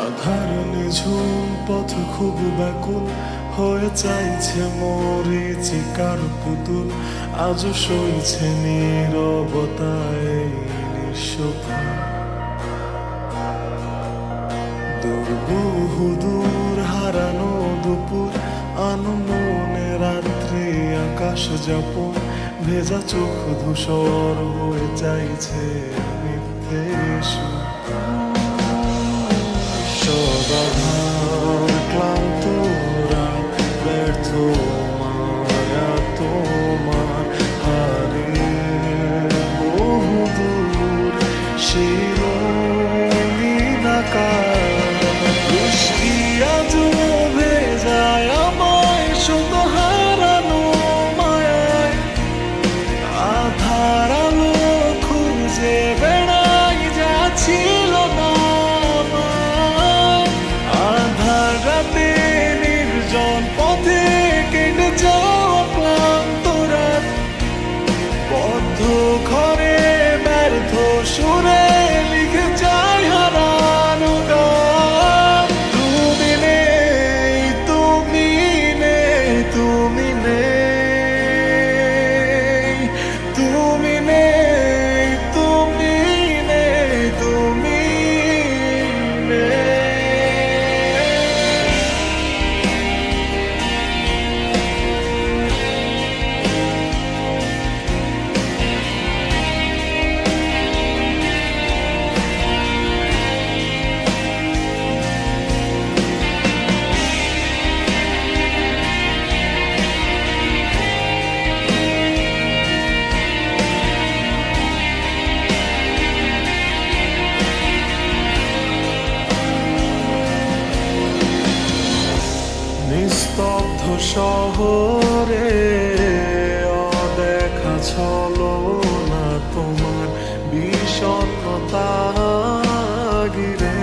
আধার নিঝুম পথ খুব ব্যাকুল হয়ে চাইছে মরীচিকার পুতুল, আজও সইছে নীরবতায় নিঃস্বপ্ন। দূর হারানো দুপুর, আনমনে রাত্রি আকাশ যাপন, ভেজা চোখ ধূসর হয়ে চাইছে মিথ্যে সদাধার ক্লান্ত রাত, ব্যর্থ মায়া তোমার হারিয়ে বহুদূর শিরোহীন আকাশ। বৃষ্টি আজও ভেজায় আমায় শুধু হারানো মায়ায়, আধার আলো খুঁজে বেড়াই যা ছিল না। আধার রাতে নির্জন পথে কেটে যাওয়া ক্লান্ত রাত, বদ্ধ ঘরে ব্যর্থ সুরে লিখে যাই হারানো গান। তুমি নেই, তুমি নেই, তুমি নেই, তুমি নেই, তুমি নেই, তুমি নেই। নিস্তব্ধ শহরে অদেখা ছলনা তোমার বিষণ্ণতা ঘিরে,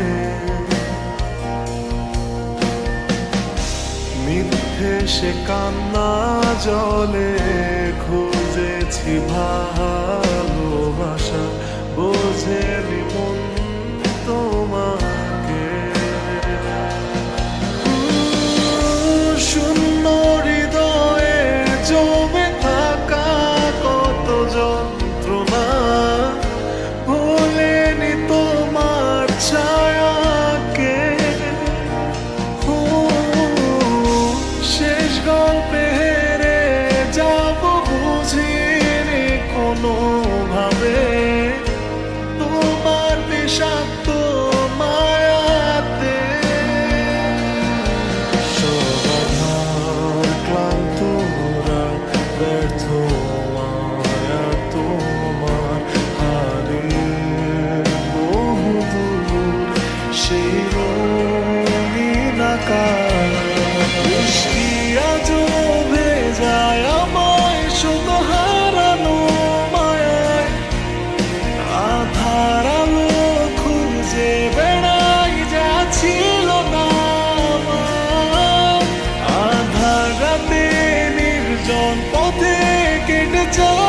মিথ্যে সে কান্না জলে খুঁজেছি ভালোবাসা, বোঝেনি মন তোমাকে। শূন্য হৃদয়ে জমে থাকা কত যন্ত্রণা, ভোলেনি তোমার ছায়াকে। শেষ গল্পে হেরে যাব বুঝিনি কোনো ভাবে, তোমার বিষাক্ত মায়াতে। ক্লান্ত রাত, ব্যর্থ মায়া তোমার হারিয়ে বহুদূর শিরোহীন আকাশ। বৃষ্টি আজও ভেজায় আমায় শুধু হারানো মায়ায়, আধার আলো খুঁজে বেড়াই যা ছিল না আমার। আধার রাতে নির্জন পথে কেটে যাওয়া